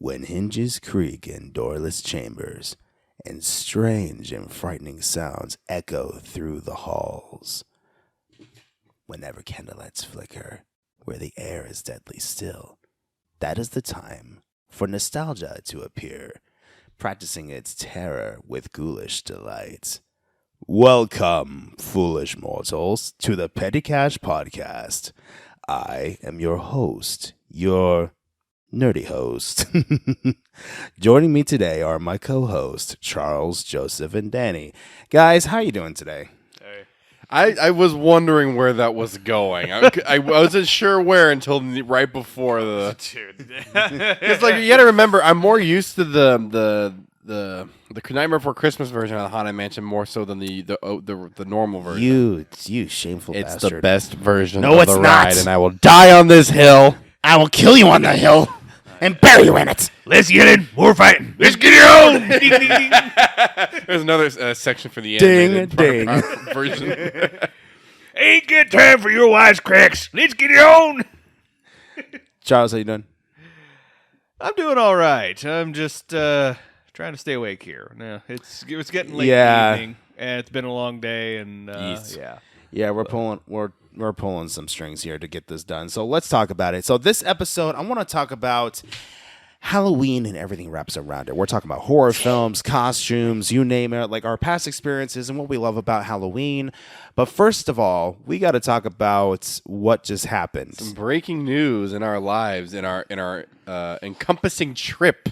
When hinges creak in doorless chambers, and strange and frightening sounds echo through the halls. Whenever candlelights flicker, where the air is deadly still, that is the time for nostalgia to appear, practicing its terror with ghoulish delight. Welcome, foolish mortals, to the Petty Cash Podcast. I am your host, your nerdy host. Joining me today are my co-hosts, Charles, Joseph, and Danny. Guys, how are you doing today? I was wondering where that was going. I wasn't sure where until right before the. Dude, Because you got to remember, I'm more used to the Nightmare Before Christmas version of the Haunted Mansion more so than the normal version. You shameful It's bastard. the best version No, of it's the not. ride, and I will die on this hill. I will kill you on the hill and bury you in it. let's get in. More fighting. Let's get it on. There's another section for the Ding, animated ding. version. Ain't good time for your wisecracks. Let's get it on. Charles, how you doing? I'm doing all right. I'm just trying to stay awake here. No, it's getting late Yeah. in the evening, and it's been a long day, and Yes. yeah. Yeah, we're pulling some strings here to get this done. So let's talk about it. So this episode, I want to talk about Halloween and everything wraps around it. We're talking about horror films, costumes, you name it, like our past experiences and what we love about Halloween. But first of all, we got to talk about what just happened. Some breaking news in our lives, in our encompassing trip.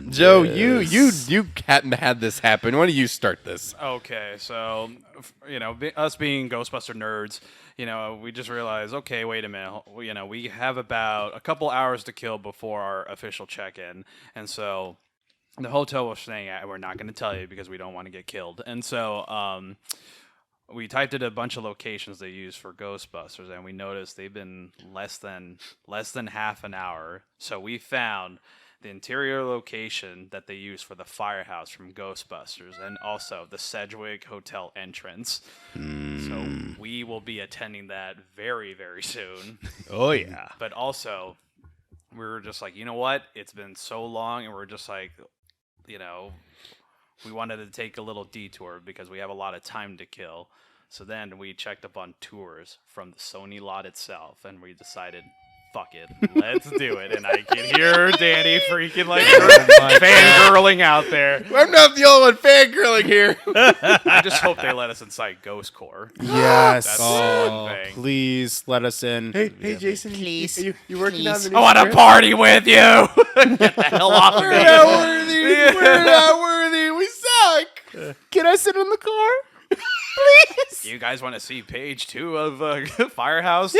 Joe, you hadn't had this happen. Why don't you start this? Okay, so us being Ghostbuster nerds, we just realized, okay, wait a minute, we have about a couple hours to kill before our official check-in, and so the hotel we're staying at, we're not going to tell you because we don't want to get killed, and so we typed in a bunch of locations they use for Ghostbusters, and we noticed they've been less than half an hour. So we found the interior location that they use for the firehouse from Ghostbusters, and also the Sedgwick Hotel entrance. So we will be attending that very, very soon. Oh yeah. But also, we were just like, you know what? It's been so long, and we're just like, we wanted to take a little detour because we have a lot of time to kill. So then we checked up on tours from the Sony lot itself, and we decided, fuck it, let's do it. And I can hear Danny freaking fangirling out there. I'm not the only one fangirling here. I just hope they let us inside Ghost Core. Yes. That's the one thing. Please let us in. Hey, Jason, Please. you working on the new I want to script? party with you. Get the hell off of We're me. not worthy. We're not worthy. We suck. Can I sit in the car? Please. You guys want to see page 2 of Firehouse?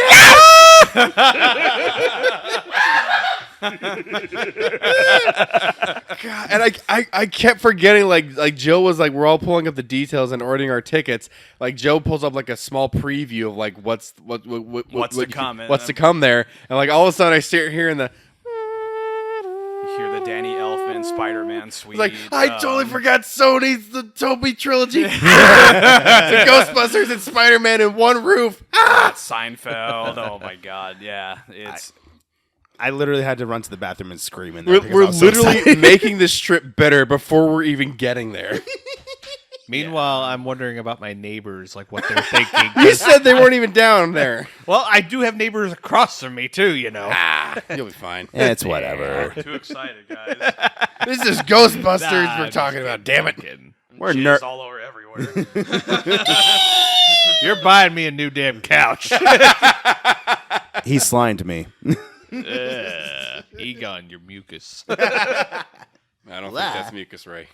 God, and I kept forgetting, like Joe was like, we're all pulling up the details and ordering our tickets. Like Joe pulls up like a small preview of like what's to come, and what's to come there, and like all of a sudden I start hearing the. You hear the Danny Elfman Spider-Man suite. It's like, I totally forgot Sony's the Toby trilogy. The Ghostbusters and Spider-Man in one roof. Seinfeld. Oh my God, yeah, it's. I literally had to run to the bathroom and scream in there. We're literally making this trip better before we're even getting there. Meanwhile, I'm wondering about my neighbors, like what they're thinking. You said they weren't even down there. Well, I do have neighbors across from me too, You'll be fine. It's whatever. Too excited, guys. This is Ghostbusters Nah, we're I'm talking just about. Damn it. kidding. We're Jizz all over everywhere. You're buying me a new damn couch. He's lying to me. Egon, your mucus. I don't think that's mucus, Ray.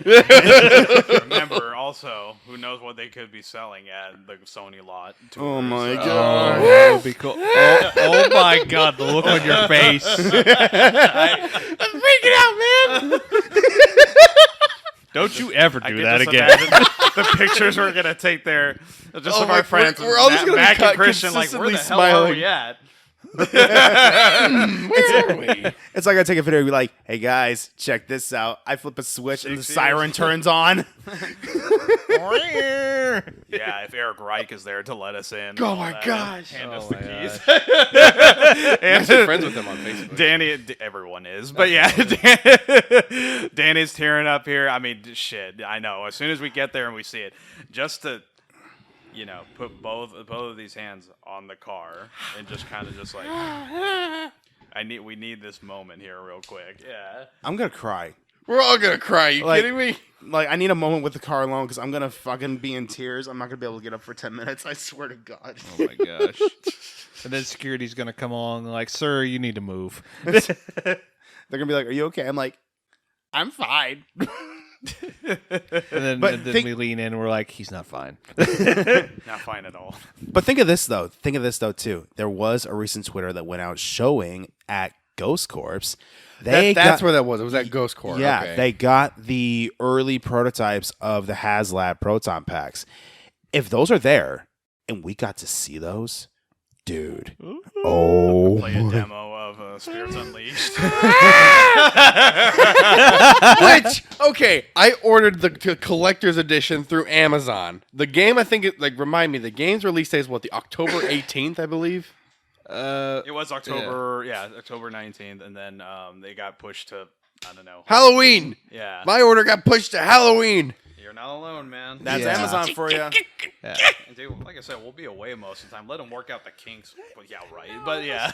Remember, also, who knows what they could be selling at the Sony lot. Oh my tours. God. That would be cool. Oh my God, the look on your face. I'm freaking out, man. Don't you ever I do can that just again. imagine the pictures we're gonna take there, just of our friends. we're all just gonna Mac be and Christian, like, where the hell consistently are we smiling. at? Where are we? It's like I take a video and be like, hey guys, check this out. I flip a switch and the 6 siren years. turns on. Yeah, if Eric Reich is there to let us in. Oh all my that, gosh. Hand Oh us the my keys. I'm still friends with him on Facebook. Danny, everyone is, but yeah, Danny's tearing up here. I mean, shit, I know. As soon as we get there and we see it, just to, put both of these hands on the car and just kind of just like, we need this moment here real quick. Yeah. I'm going to cry. We're all gonna cry. You Like- kidding me? Like, I need a moment with the car alone because I'm going to fucking be in tears. I'm not going to be able to get up for 10 minutes. I swear to God. Oh my gosh. And then security's gonna come along like, sir, you need to move. They're going to be like, are you okay? I'm like, I'm fine. And then, But think- we lean in and we're like, he's not fine. Not fine at all. But think of this, though. Think of this, though, too. There was a recent Twitter that went out showing at Ghost Corps. That's where that was. It was at Ghost Corps. Yeah, Okay. they got the early prototypes of the HasLab proton packs. If those are there and we got to see those, dude. Oh, Play a demo of Spirits Unleashed. Which, okay, I ordered the collector's edition through Amazon. The game, I think, remind me, the game's release date is what, the October 18th, I believe? It was October 19th, and then they got pushed to, I don't know. Halloween! Yeah. My order got pushed to Halloween! You're not alone, man. that's Yeah. Amazon for you. Yeah. And dude, like I said, we'll be away most of the time. Let them work out the kinks. But yeah, right. But yeah.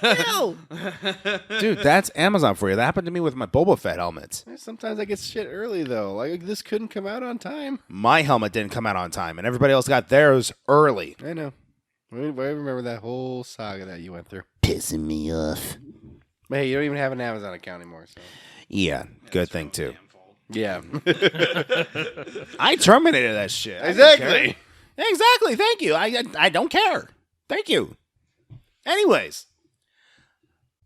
Dude, that's Amazon for you. That happened to me with my Boba Fett helmets. Sometimes I get shit early, though. Like, this couldn't come out on time. My helmet didn't come out on time, and everybody else got theirs early. I know. I remember that whole saga that you went through. Pissing me off. But hey, you don't even have an Amazon account anymore, so. Yeah, good thing, too. Yeah. I terminated that shit. I didn't Exactly. care. Exactly. Thank you. I don't care. Thank you. Anyways.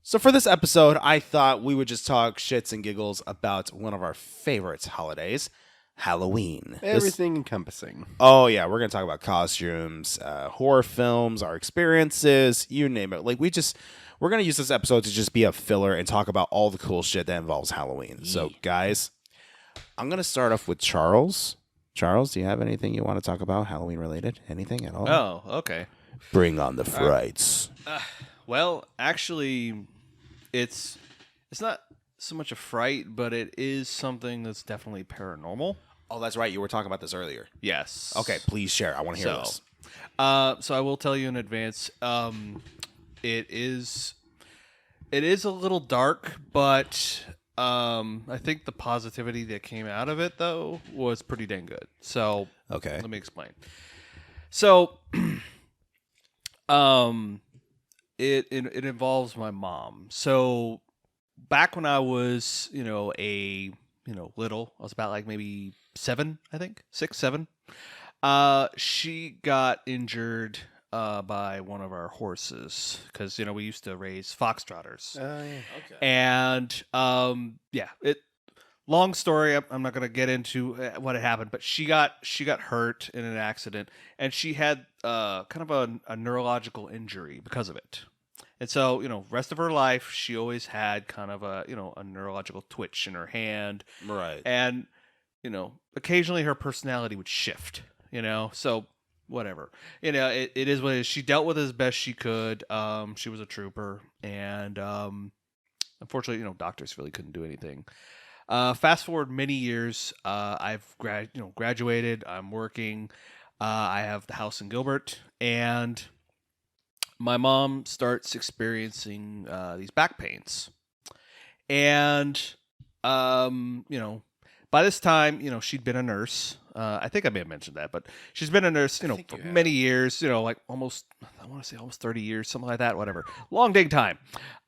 So for this episode, I thought we would just talk shits and giggles about one of our favorite holidays, Halloween. Everything encompassing. Oh, yeah. We're going to talk about costumes, horror films, our experiences, you name it. Like, we're going to use this episode to just be a filler and talk about all the cool shit that involves Halloween. So, guys, I'm going to start off with Charles. Charles, do you have anything you want to talk about Halloween related? Anything at all? Oh, okay. Bring on the frights. Well, actually, it's not so much a fright, but it is something that's definitely paranormal. Oh, that's right. You were talking about this earlier. Yes. Okay, please share. I want to hear So, this. So I will tell you in advance. It is a little dark, but I think the positivity that came out of it though was pretty dang good. So Okay. let me explain. So, it involves my mom. So back when I was little, I was about like maybe 7, I think 6, 7. She got injured by one of our horses because we used to raise foxtrotters. Oh, yeah. Okay. And long story. I'm not gonna get into what had happened, but she got hurt in an accident, and she had kind of a neurological injury because of it. And so rest of her life, she always had kind of a neurological twitch in her hand, Right. and occasionally her personality would shift. So whatever. It is what it is. She dealt with it as best she could. She was a trooper, and unfortunately, doctors really couldn't do anything. Fast forward many years, I've graduated. I'm working. I have the house in Gilbert, and my mom starts experiencing these back pains, and by this time, she'd been a nurse. I think I may have mentioned that, but she's been a nurse, for many years, like almost 30 years, something like that, whatever. Long dang time.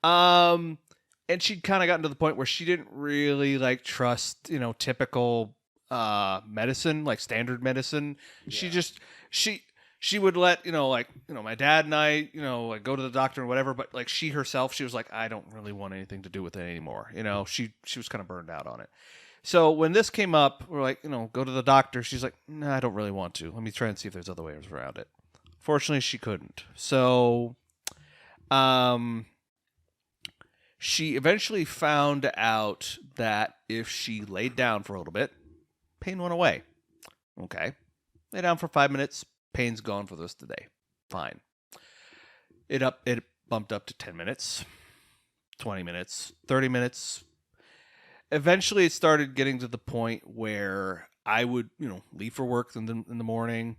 And she'd kind of gotten to the point where she didn't really trust, typical medicine, like standard medicine. Yeah. She would let, my dad and I, go to the doctor and whatever, but she herself, she was like, I don't really want anything to do with it anymore. She was kind of burned out on it. So when this came up, we're like, go to the doctor. She's like, nah, I don't really want to. Let me try and see if there's other ways around it. Fortunately, she couldn't. So, She eventually found out that if she laid down for a little bit, pain went away. Okay. Lay down for 5 minutes, pain's gone for the rest of the day. Fine. It bumped up to 10 minutes, 20 minutes, 30 minutes. Eventually it started getting to the point where I would, leave for work in the morning,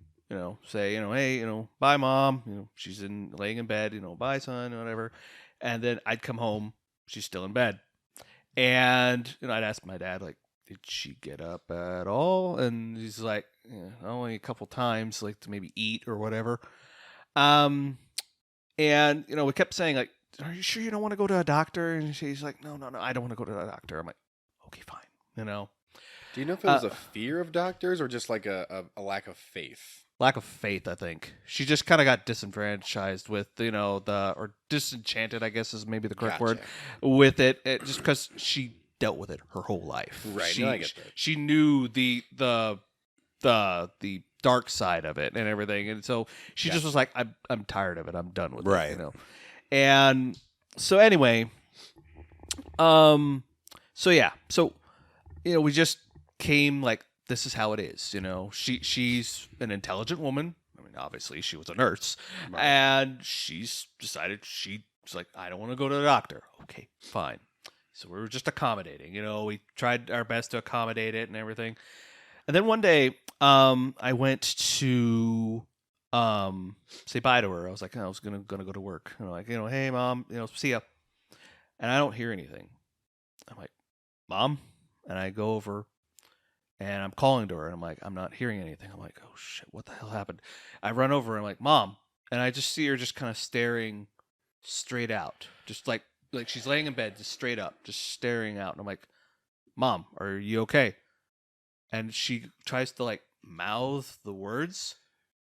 say, hey, bye mom. She's laying in bed, bye son, whatever. And then I'd come home, she's still in bed. And, I'd ask my dad, like, did she get up at all? And he's like, only a couple times, like to maybe eat or whatever. And, we kept saying, like, are you sure you don't want to go to a doctor? And she's like, no, I don't want to go to a doctor. I'm like, okay, fine. Do you know if it was a fear of doctors or just like a lack of faith? Lack of faith, I think. She just kind of got disenfranchised with, or disenchanted, I guess is maybe the correct word, with it just because she dealt with it her whole life. Right, I get that. She knew the dark side of it and everything, and so she just was like, I'm tired of it. I'm done with it. And so anyway, we just came like, this is how it is, She's an intelligent woman. I mean, obviously she was a nurse, and she's decided she's like, I don't want to go to the doctor. Okay, fine. So we were just accommodating, we tried our best to accommodate it and everything. And then one day, I went to say bye to her. I was like, I was gonna go to work. Hey mom, see ya. And I don't hear anything. I'm like, Mom, and I go over. And I'm calling to her, and I'm like, I'm not hearing anything. I'm like, oh, shit, what the hell happened? I run over, and I'm like, Mom. And I just see her just kind of staring straight out. Just like she's laying in bed, just straight up, just staring out. And I'm like, Mom, are you okay? And she tries to, like, mouth the words,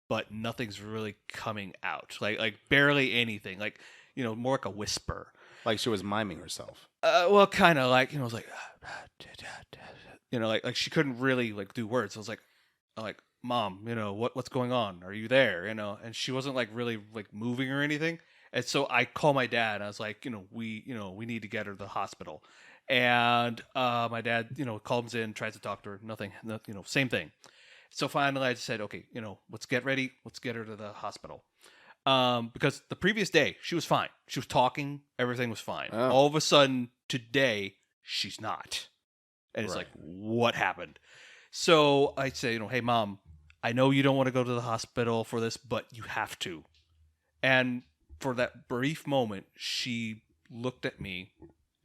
but nothing's really coming out. Like barely anything. Like, more like a whisper. Like she was miming herself. Well, kind of like, it was like... like she couldn't really like do words. I was like, Mom, what's going on? Are you there? And she wasn't like really like moving or anything. And so I call my dad. And I was like, we need to get her to the hospital. And my dad, comes in, tries to talk to her. Nothing, same thing. So finally, I just said, okay, let's get ready. Let's get her to the hospital. Because the previous day she was fine. She was talking. Everything was fine. Oh. All of a sudden today she's not. And it's like, what happened? So I say, hey, Mom, I know you don't want to go to the hospital for this, but you have to. And for that brief moment, she looked at me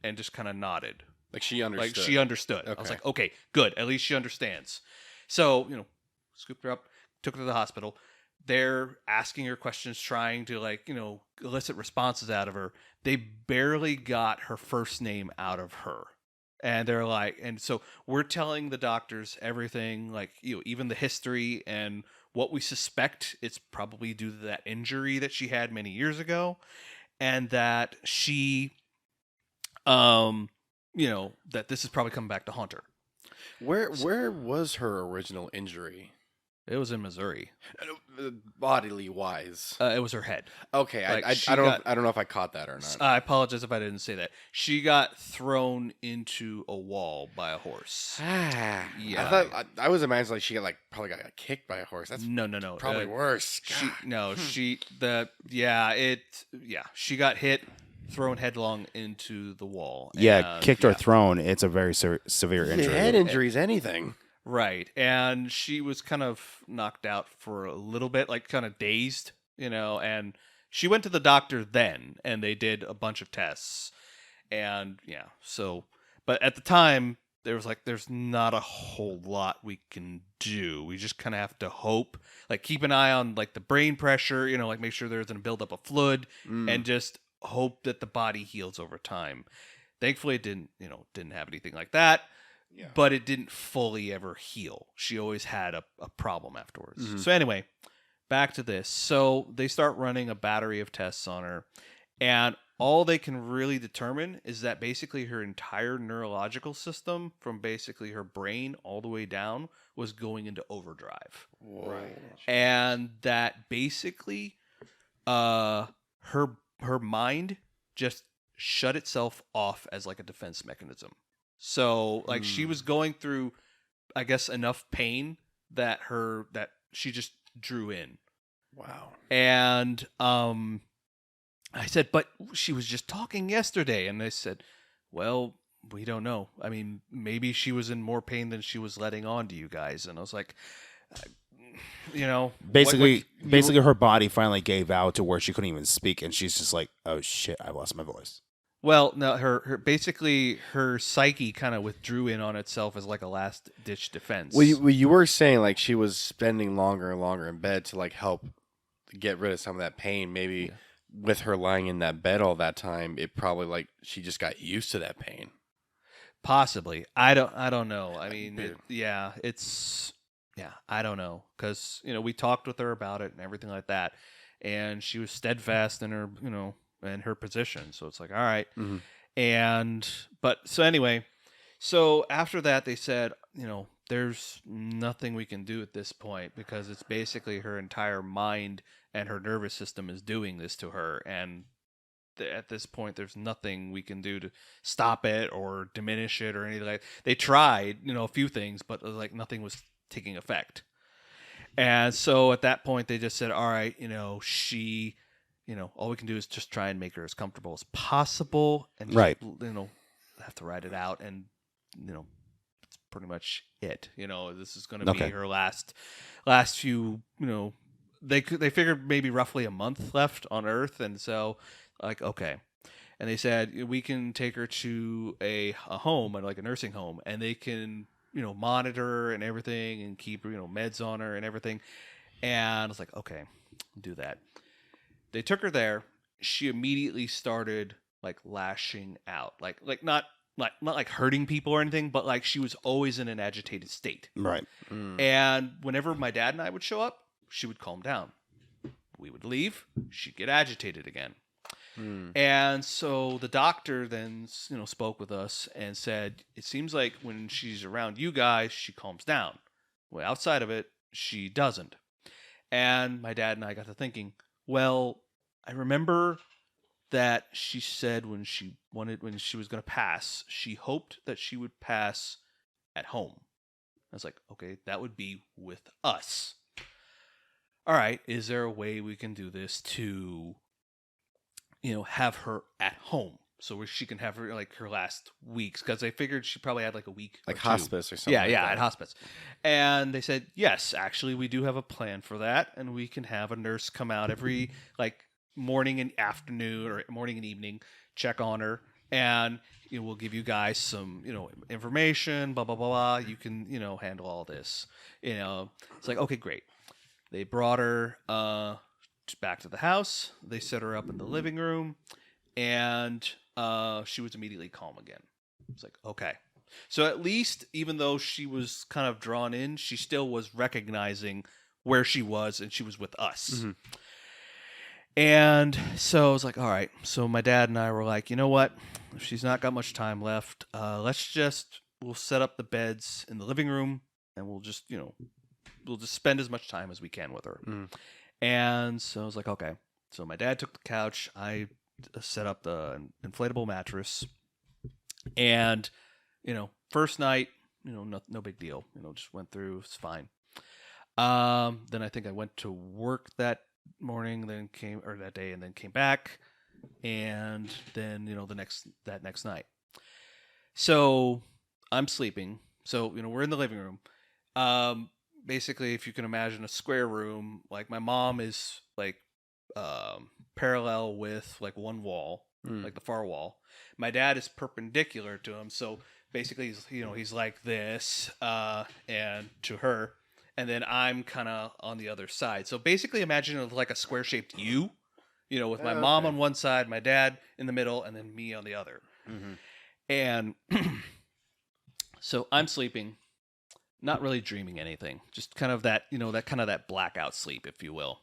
and just kind of nodded. Like she understood. Okay. I was like, okay, good. At least she understands. So, scooped her up, took her to the hospital. They're asking her questions, trying to elicit responses out of her. They barely got her first name out of her. And they're like, and so we're telling the doctors everything, like, even the history and what we suspect it's probably due to that injury that she had many years ago. And that she, that this is probably coming back to haunt her. Where was her original injury? It was in Missouri. Bodily wise. It was her head. Okay, I don't know if I caught that or not. I apologize if I didn't say that. She got thrown into a wall by a horse. Yeah. I was imagining like she probably got kicked by a horse. That's no. Probably worse. She got hit, thrown headlong into the wall. Yeah, kicked or thrown. It's a very severe injury. Head injuries, anything. Right. And she was kind of knocked out for a little bit, like kind of dazed, and she went to the doctor then, and they did a bunch of tests. And but at the time, there's not a whole lot we can do. We just kind of have to hope, like keep an eye on like the brain pressure, make sure there isn't a buildup of fluid, and just hope that the body heals over time. Thankfully, it didn't have anything like that. Yeah. But it didn't fully ever heal. She always had a problem afterwards. Mm-hmm. So anyway, back to this. So they start running a battery of tests on her. And all they can really determine is that basically her entire neurological system, from basically her brain all the way down, was going into overdrive. Right. And that basically her mind just shut itself off as like a defense mechanism. So like she was going through, I guess, enough pain that she just drew in. Wow. And I said, but she was just talking yesterday. And they said, well, we don't know. I mean, maybe she was in more pain than she was letting on to you guys. And I was like, Basically, her body finally gave out to where she couldn't even speak, and she's just like, "Oh shit, I lost my voice." Well, no, her basically her psyche kind of withdrew in on itself as like a last ditch defense. Well, you were saying like she was spending longer and longer in bed to like help get rid of some of that pain. Maybe with her lying in that bed all that time, it probably like she just got used to that pain. Possibly, I don't know. I mean, I don't know, because we talked with her about it and everything like that, and she was steadfast in her in her position. So it's like, all right. So anyway, so after that they said, there's nothing we can do at this point because it's basically her entire mind and her nervous system is doing this to her, and at this point there's nothing we can do to stop it or diminish it or anything like that. They tried, a few things, but like nothing was taking effect. And so at that point they just said, all right, she, all we can do is just try and make her as comfortable as possible, and just, Right. have to ride it out, and it's pretty much it. This is going to be her last few, they figured maybe roughly a month left on Earth, and so like, okay. And they said we can take her to a home, like a nursing home, and they can monitor her and everything and keep meds on her and everything. And I was like, okay, do that. They took her there. She immediately started like lashing out, like not like hurting people or anything, but like she was always in an agitated state. Right. And whenever my dad and I would show up, she would calm down. We would leave. She'd get agitated again. And so the doctor then, spoke with us and said, it seems like when she's around you guys, she calms down. Well, outside of it, she doesn't. And my dad and I got to thinking, well, I remember that she said when she was going to pass, she hoped that she would pass at home. I was like, okay, that would be with us. All right, is there a way we can do this to have her at home so where she can have her like her last weeks, because they figured she probably had like a week, Like or two. hospice or something. Yeah, like that. at hospice. And they said, yes, actually we do have a plan for that, and we can have a nurse come out every like morning and afternoon or morning and evening, check on her, and we'll give you guys some information, blah blah blah blah. You can handle all this. It's like, okay, great. They brought her back to the house. They set her up in the living room, and she was immediately calm again. It's like, okay. So at least, even though she was kind of drawn in, she still was recognizing where she was, and she was with us. And so I was like, all right. So my dad and I were like, you know what? If she's not got much time left, we'll set up the beds in the living room, and we'll just spend as much time as we can with her. And so I was like, okay. So my dad took the couch. I set up the inflatable mattress. And, first night, no big deal. Just went through. It's fine. Then I think I went to work that morning, that day, and then came back. And then, that next night. So I'm sleeping. So, we're in the living room. Basically, if you can imagine a square room, like my mom is like parallel with like one wall, like the far wall. My dad is perpendicular to him, so basically he's like this, and to her, and then I'm kind of on the other side. So basically, imagine it like a square shaped U, with my mom on one side, my dad in the middle, and then me on the other. And so I'm sleeping. Not really dreaming anything, just kind of that, that blackout sleep, if you will.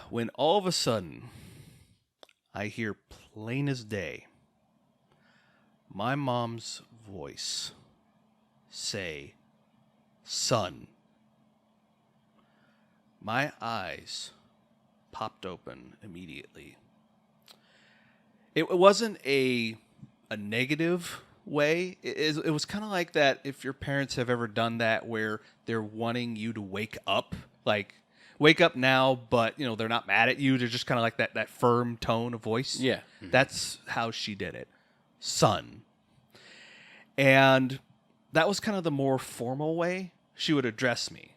When all of a sudden, I hear plain as day, my mom's voice say, "Son." My eyes popped open immediately. It wasn't a negative way. It was kind of like that if your parents have ever done that where they're wanting you to wake up, like wake up now, but they're not mad at you. They're just kind of like that firm tone of voice. Yeah. That's how she did it. Son. And that was kind of the more formal way she would address me.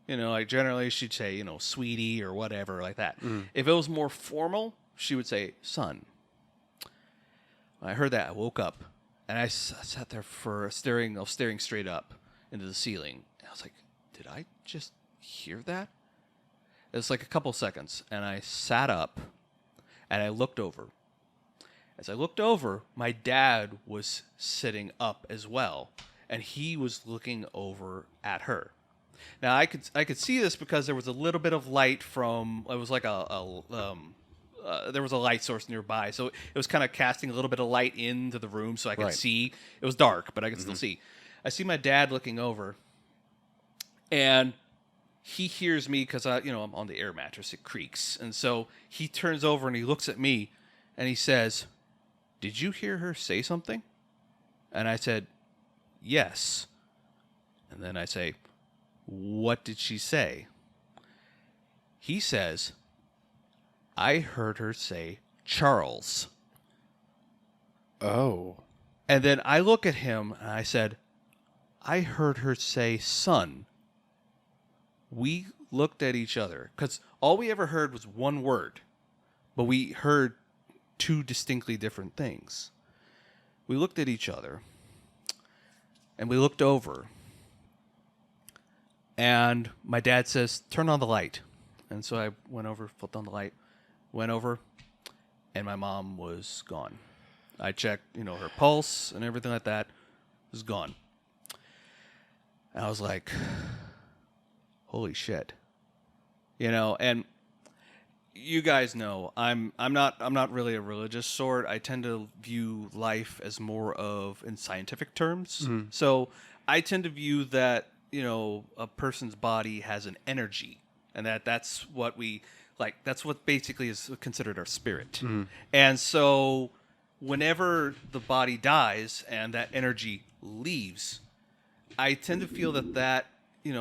Like generally she'd say, sweetie or whatever like that. If it was more formal, she would say, son. When I heard that, I woke up and I sat there for staring straight up into the ceiling. And I was like, did I just hear that? It was like a couple seconds, and I sat up and I looked over. As I looked over, my dad was sitting up as well, and he was looking over at her. Now I could see this because there was a little bit of light from, it was like there was a light source nearby, so it was kind of casting a little bit of light into the room, so I could see. It was dark, but I could still see. I see my dad looking over, and he hears me because I'm on the air mattress. It creaks, and so he turns over and he looks at me, and he says, "Did you hear her say something?" And I said, "Yes." And then I say, "What did she say?" He says, "I heard her say Charles." Oh. And then I look at him and I said, "I heard her say son." We looked at each other because all we ever heard was one word, but we heard two distinctly different things. We looked at each other and we looked over, and my dad says, "Turn on the light." And so I went over, flipped on the light, went over, and my mom was gone. I checked, her pulse and everything like that was gone. And I was like, holy shit. And you guys know I'm not really a religious sort. I tend to view life as more of in scientific terms. So I tend to view that, a person's body has an energy, and that's what that's what basically is considered our spirit. And so whenever the body dies and that energy leaves, I tend to feel that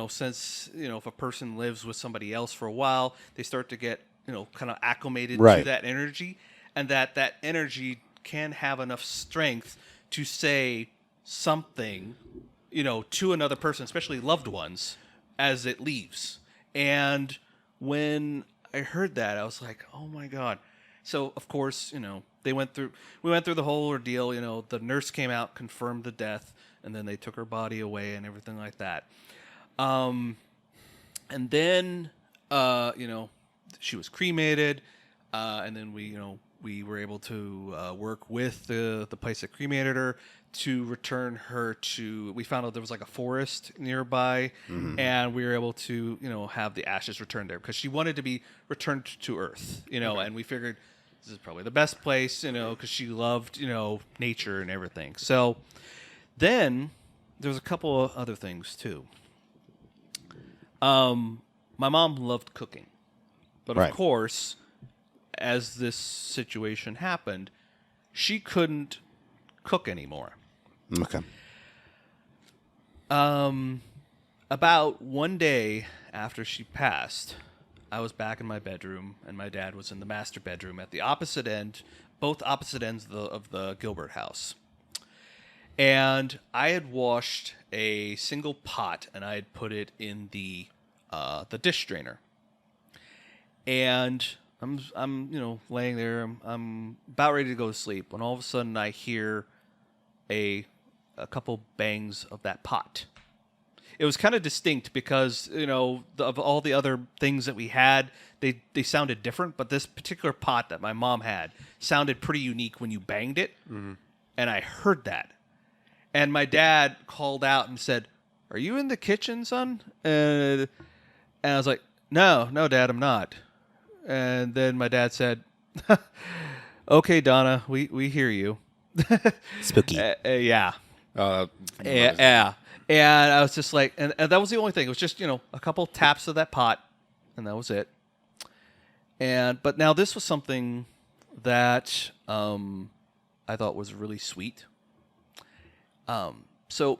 since, if a person lives with somebody else for a while, they start to get, kind of acclimated to that energy, and that energy can have enough strength to say something, to another person, especially loved ones, as it leaves. And when I heard that, I was like, oh my God. So of course, we went through the whole ordeal. The nurse came out, confirmed the death, and then they took her body away and everything like that. And then, she was cremated, and then we were able to work with the place that cremated her to return her to. We found out there was like a forest nearby, and we were able to have the ashes returned there because she wanted to be returned to Earth, and we figured this is probably the best place, because she loved nature and everything. So then there's a couple of other things too. My mom loved cooking, but of course, as this situation happened, she couldn't cook anymore. Okay. About one day after she passed, I was back in my bedroom, and my dad was in the master bedroom at the opposite end, both opposite ends of the Gilbert house. And I had washed a single pot, and I had put it in the dish drainer. And I'm laying there. I'm about ready to go to sleep when all of a sudden I hear a couple bangs of that pot. It was kind of distinct because of all the other things that we had, they sounded different. But this particular pot that my mom had sounded pretty unique when you banged it, and I heard that. And my dad called out and said, "Are you in the kitchen, son?" And I was like, No, Dad, I'm not." And then my dad said, "Okay, Donna, we hear you." Spooky. Yeah. Oh, Yeah. And I was just like, and that was the only thing. It was just, a couple taps of that pot, and that was it. But now this was something that I thought was really sweet. So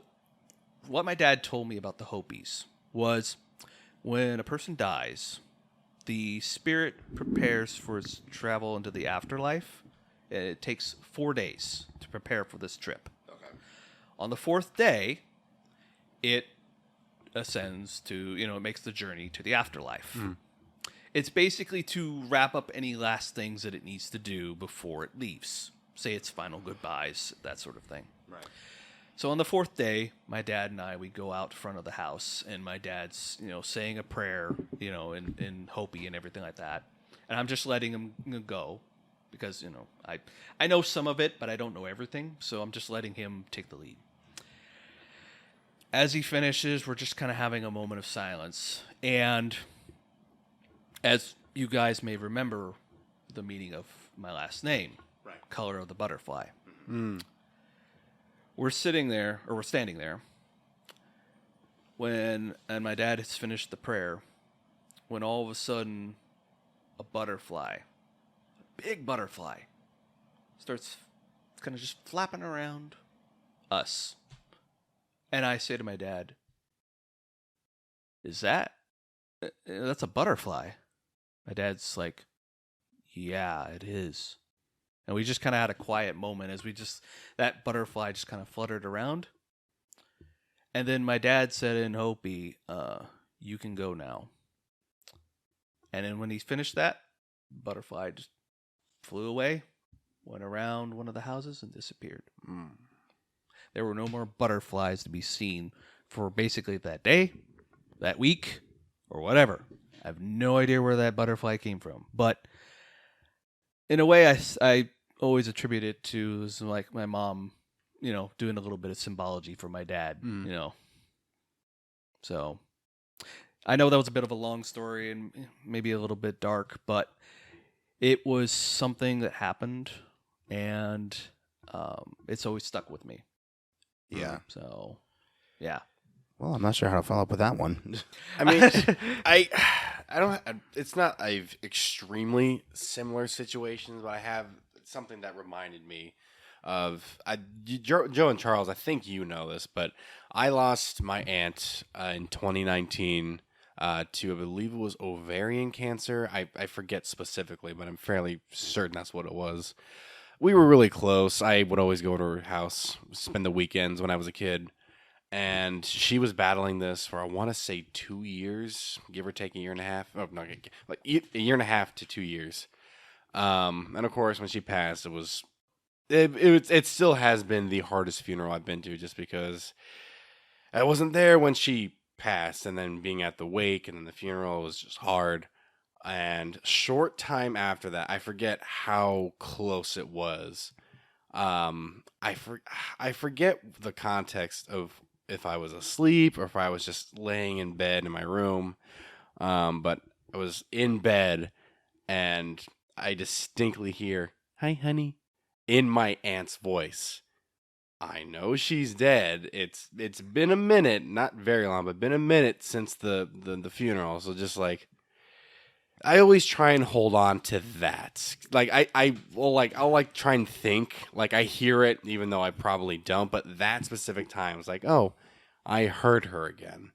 what my dad told me about the Hopis was when a person dies, the spirit prepares for its travel into the afterlife. It takes 4 days to prepare for this trip. Okay. On the 4th day, it ascends to, it makes the journey to the afterlife. It's basically to wrap up any last things that it needs to do before it leaves. Say its final goodbyes, that sort of thing. Right. So on the 4th day, my dad and I, we go out front of the house, and my dad's, saying a prayer, in Hopi and everything like that. And I'm just letting him go because, I know some of it, but I don't know everything. So I'm just letting him take the lead. As he finishes, we're just kind of having a moment of silence. And as you guys may remember the meaning of my last name, Right. Color of the Butterfly. We're standing there, and my dad has finished the prayer, when all of a sudden a butterfly, a big butterfly, starts kind of just flapping around us. And I say to my dad, that's a butterfly? My dad's like, yeah, it is. And we just kind of had a quiet moment as that butterfly just kind of fluttered around. And then my dad said in Hopi, you can go now. And then when he finished that, butterfly just flew away, went around one of the houses and disappeared. There were no more butterflies to be seen for basically that day, that week, or whatever. I have no idea where that butterfly came from. But in a way, I always attribute it to like my mom, doing a little bit of symbology for my dad, So I know that was a bit of a long story and maybe a little bit dark, but it was something that happened, and it's always stuck with me. Yeah. So, yeah. Well, I'm not sure how to follow up with that one. I mean, I don't. It's not extremely similar situations, but I have something that reminded me of Joe and Charles. I think you know this, but I lost my aunt in 2019 to, I believe it was ovarian cancer. I forget specifically, but I'm fairly certain that's what it was. We were really close. I would always go to her house, spend the weekends when I was a kid. And she was battling this for, I want to say, 2 years, give or take a year and a half. Oh, no, like a year and a half to 2 years. And of course, when she passed, it still has been the hardest funeral I've been to, just because I wasn't there when she passed, and then being at the wake and then the funeral was just hard. And short time after that, I forget how close it was. I forget the context of if I was asleep or if I was just laying in bed in my room. But I was in bed and I distinctly hear, "Hi, honey," in my aunt's voice. I know she's dead. It's been a minute, not very long, but been a minute since the funeral. So just like, I always try and hold on to that. Like I'll try and think like I hear it, even though I probably don't. But that specific time was like, oh, I heard her again.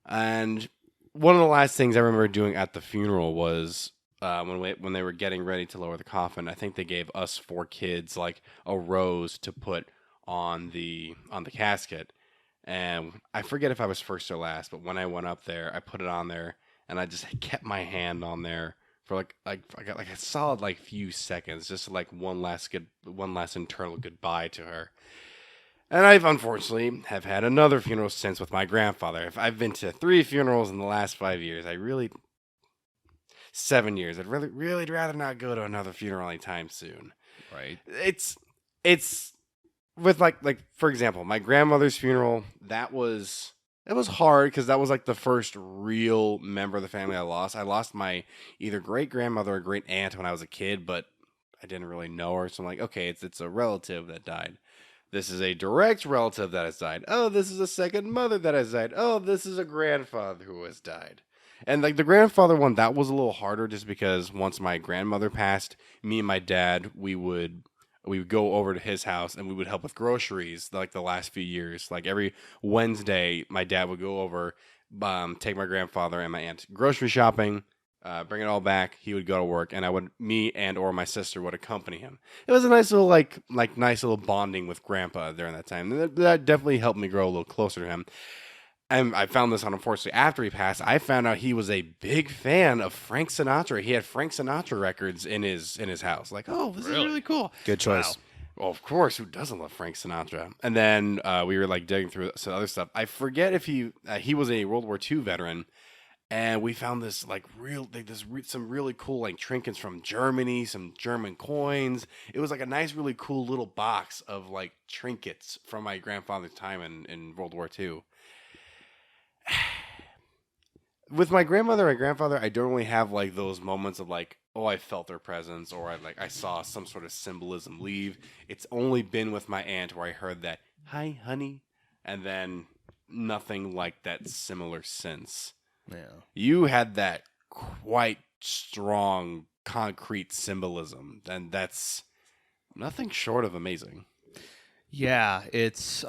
And one of the last things I remember doing at the funeral was when they were getting ready to lower the coffin. I think they gave us 4 kids like a rose to put on the casket, and I forget if I was first or last. But when I went up there, I put it on there. And I just kept my hand on there for like I got like a solid few seconds, just like one last internal goodbye to her. And I've unfortunately have had another funeral since with my grandfather. If I've been to 3 funerals in the last 5 years, 7 years. I'd really rather not go to another funeral anytime soon. Right. It's with like for example, my grandmother's funeral. It was hard because that was like the first real member of the family I lost. I lost my either great grandmother or great aunt when I was a kid, but I didn't really know her. So I'm like, okay, it's a relative that died. This is a direct relative that has died. Oh, this is a second mother that has died. Oh, this is a grandfather who has died. And like the grandfather one, that was a little harder just because once my grandmother passed, me and my dad, we would go over to his house and we would help with groceries like the last few years. Like every Wednesday, my dad would go over, take my grandfather and my aunt grocery shopping, bring it all back. He would go to work, and me and or my sister would accompany him. It was a nice little nice little bonding with Grandpa during that time. That definitely helped me grow a little closer to him. And I found this out, unfortunately, after he passed. I found out he was a big fan of Frank Sinatra. He had Frank Sinatra records in his house. Like, oh, this is really cool. Good choice. Wow. Well, of course, who doesn't love Frank Sinatra? And then we were like digging through some other stuff. I forget if he was a World War II veteran, and we found this some really cool like trinkets from Germany, some German coins. It was like a nice, really cool little box of like trinkets from my grandfather's time in World War II. With my grandmother and grandfather, I don't really have like those moments of like, oh, I felt their presence, or I saw some sort of symbolism leave. It's only been with my aunt where I heard that, "Hi, honey," and then nothing like that similar since. Yeah. You had that quite strong, concrete symbolism, and that's nothing short of amazing. Yeah, it's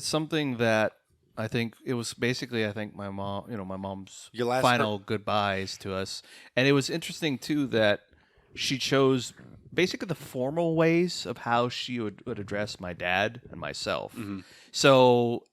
something that I think it was basically, I think my mom's Your last final goodbyes to us. And it was interesting too that she chose basically the formal ways of how she would address my dad and myself. Mhm. So,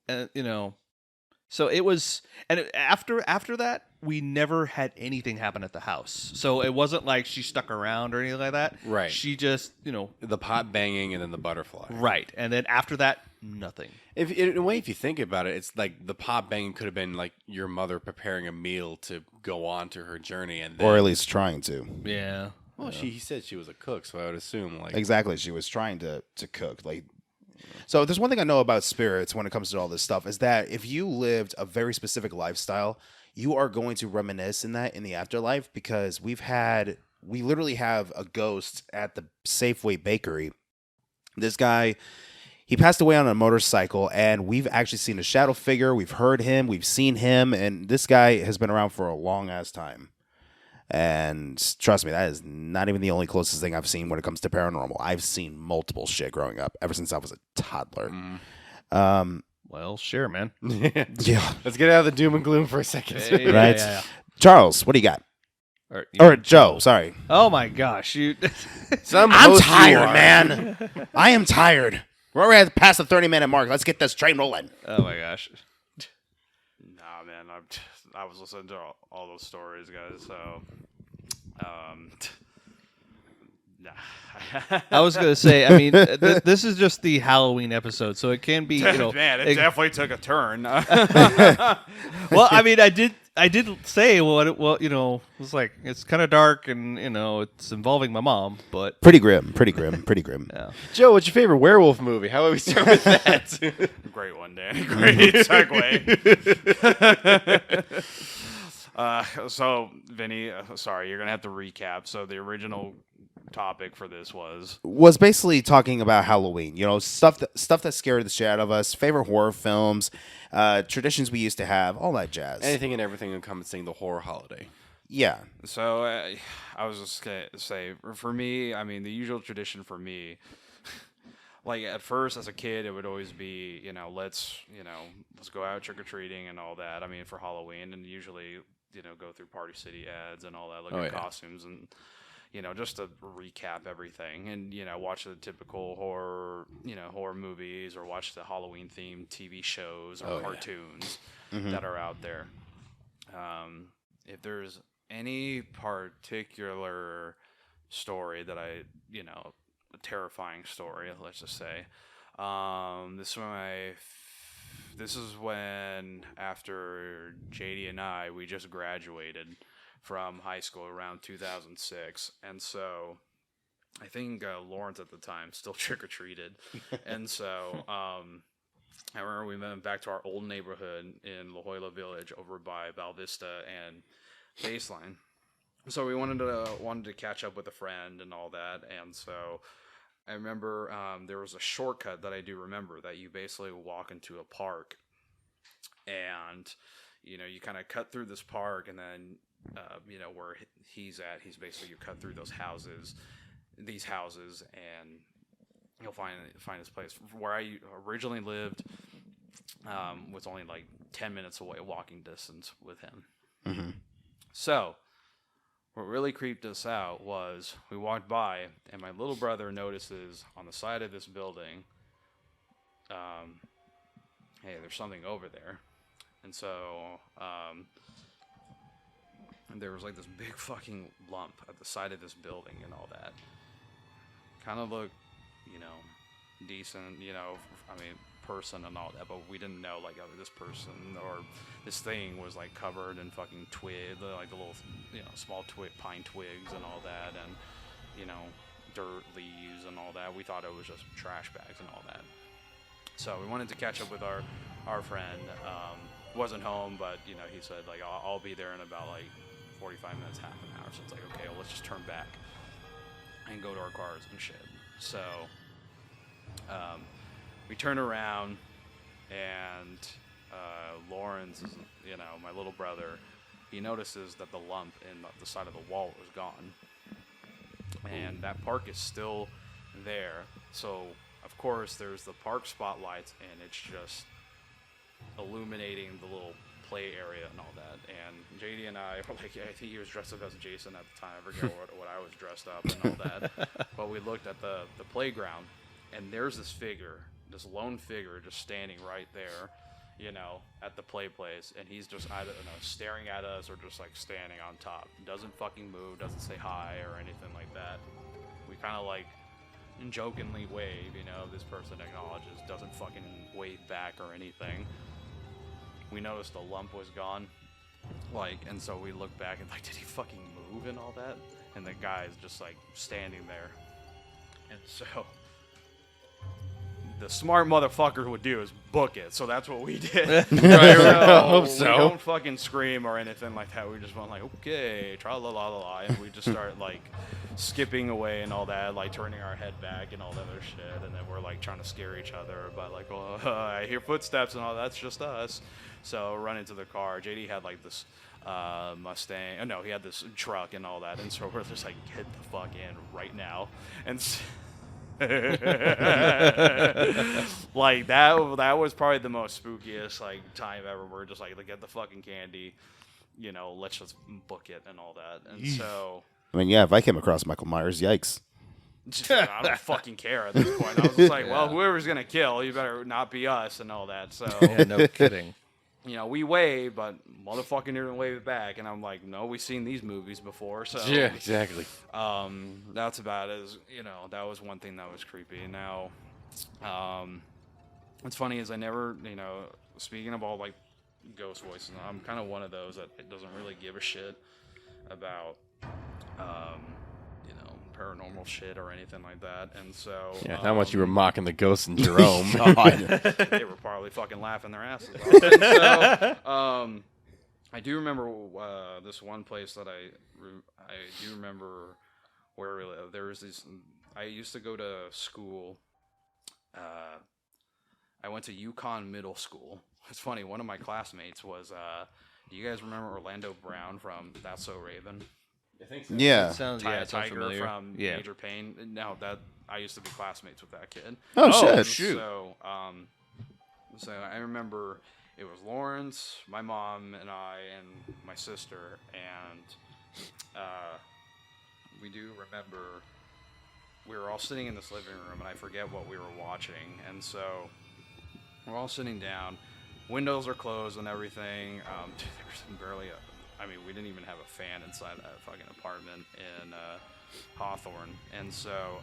so it was, and after that, we never had anything happen at the house. So it wasn't like she stuck around or anything like that. Right. She just, The pot banging and then the butterfly. right. And then after that, nothing. If in a way, if you think about it, it's like the pot banging could have been like your mother preparing a meal to go on to her journey, and then, Or at least trying to. Yeah. well, he said she was a cook, so I would assume like Exactly. She was trying to cook. Like, so there's one thing I know about spirits when it comes to all this stuff is that if you lived a very specific lifestyle, you are going to reminisce in that in the afterlife, because we literally have a ghost at the Safeway bakery. This guy, he passed away on a motorcycle, and we've actually seen a shadow figure. We've heard him. We've seen him. And this guy has been around for a long-ass time. And trust me, that is not even the only closest thing I've seen when it comes to paranormal. I've seen multiple shit growing up ever since I was a toddler. Well, sure, man. Yeah. Let's get out of the doom and gloom for a second. Yeah, Right? yeah. Charles, what do you got? Or Joe, sorry. Oh my gosh, you. Some I'm host you tired, are. man. I am tired. We're already past the 30-minute mark. Let's get this train rolling. Oh my gosh. Nah, man, I was listening to all those stories, guys. So, nah. I was gonna say. I mean, this is just the Halloween episode, so it can be. Man, it definitely took a turn. Well, I mean, I did say it was like it's kind of dark and it's involving my mom, but Pretty grim. yeah. Joe, what's your favorite werewolf movie? How about we start with that? Great one, Danny. Great segue. So, Vinny, sorry, you're gonna have to recap. So the original topic for this was basically talking about Halloween. Stuff that scared the shit out of us. Favorite horror films, traditions we used to have, all that jazz. Anything and everything encompassing the horror holiday. Yeah. So I was just gonna say, for me, I mean, the usual tradition for me, like at first as a kid, it would always be, let's go out trick or treating and all that. I mean, for Halloween, and usually, go through Party City ads and all that, look at costumes and. Just to recap everything and, watch the typical horror movies or watch the Halloween themed TV shows or cartoons that are out there. If there's any particular story that a terrifying story, let's just say, this is when after JD and we just graduated from high school around 2006, and so I think Lawrence at the time still trick-or-treated, and so I remember we went back to our old neighborhood in La Jolla Village over by Val Vista and Baseline. So we wanted to catch up with a friend and all that, and so I remember there was a shortcut that I do remember that you basically walk into a park, and you kind of cut through this park, and then where he's at, he's basically, you cut through these houses, and you'll find this place. Where I originally lived was only like 10 minutes away, walking distance with him. Mm-hmm. So what really creeped us out was we walked by, and my little brother notices on the side of this building, hey, there's something over there. And so there was like this big fucking lump at the side of this building and all that. Kind of looked, decent, person and all that, but we didn't know, like, this person or this thing was like covered in fucking like the little, small pine twigs and all that, and dirt, leaves and all that. We thought it was just trash bags and all that. So we wanted to catch up with our friend. Wasn't home, but he said, like, I'll be there in about like 45 minutes, half an hour. So it's like, okay, well, let's just turn back and go to our cars and shit. So we turn around, and Lawrence, my little brother, he notices that the lump in the side of the wall was gone. And that park is still there. So, of course, there's the park spotlights, and it's just illuminating the little play area and all that. And JD and I were like, I think he was dressed up as Jason at the time. I forget what I was dressed up and all that. But we looked at the playground, and there's this lone figure just standing right there, at the play place, and he's just either staring at us or just like standing on top. Doesn't fucking move, doesn't say hi or anything like that. We kind of like jokingly wave, this person acknowledges, doesn't fucking wave back or anything. We noticed the lump was gone, and so we looked back and like, did he fucking move and all that? And the guy's just like standing there. And so the smart motherfucker would do is book it. So that's what we did. I hope so. We don't fucking scream or anything like that. We just went like, okay, tra-la-la-la-la. And we just start like skipping away and all that, like turning our head back and all that other shit. And then we're like trying to scare each other. But like, oh, I hear footsteps and all that's just us. So run into the car. JD had like this Mustang. Oh, no, he had this truck and all that. And so we're just like, get the fuck in right now. And like that was probably the most spookiest like time ever. We're just like get the fucking candy, let's just book it and all that. And so I mean, yeah, if I came across Michael Myers, yikes. I don't fucking care at this point. I was just like, well, whoever's gonna kill, you better not be us and all that. So Yeah, no kidding. we wave, but motherfucking didn't wave back, and I'm like, no, we've seen these movies before, so Yeah, exactly. That's about it. That was one thing that was creepy. Now, what's funny is I never, speaking of all like ghost voices, I'm kind of one of those that doesn't really give a shit about, paranormal shit or anything like that. And so Yeah, how much you were mocking the ghosts in Jerome. they were probably fucking laughing their asses off. And so I do remember this one place that I do remember where we lived. There was this. I used to go to school. I went to Yukon Middle School. It's funny. One of my classmates was. Do you guys remember Orlando Brown from That's So Raven? I think so. Yeah. Sounds Tiger familiar. from Yeah. Major Payne. No, that I used to be classmates with that kid. Oh, shit. Shoot. So I remember it was Lawrence, my mom, and I, and my sister, and we do remember we were all sitting in this living room, and I forget what we were watching, and so we're all sitting down. Windows are closed and everything. There's barely we didn't even have a fan inside that fucking apartment in Hawthorne. And so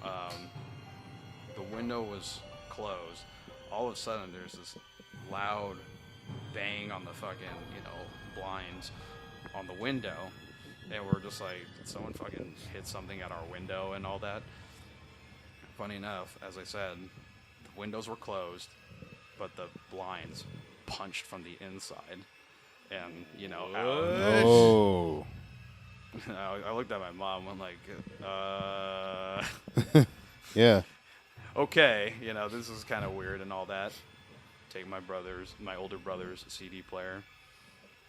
the window was closed. All of a sudden, there's this loud bang on the fucking, blinds on the window. And we're just like, did someone fucking hit something at our window and all that? Funny enough, as I said, the windows were closed, but the blinds punched from the inside. And, Oh. I looked at my mom and like, Yeah. okay, this is kind of weird and all that. Take my older brother's CD player,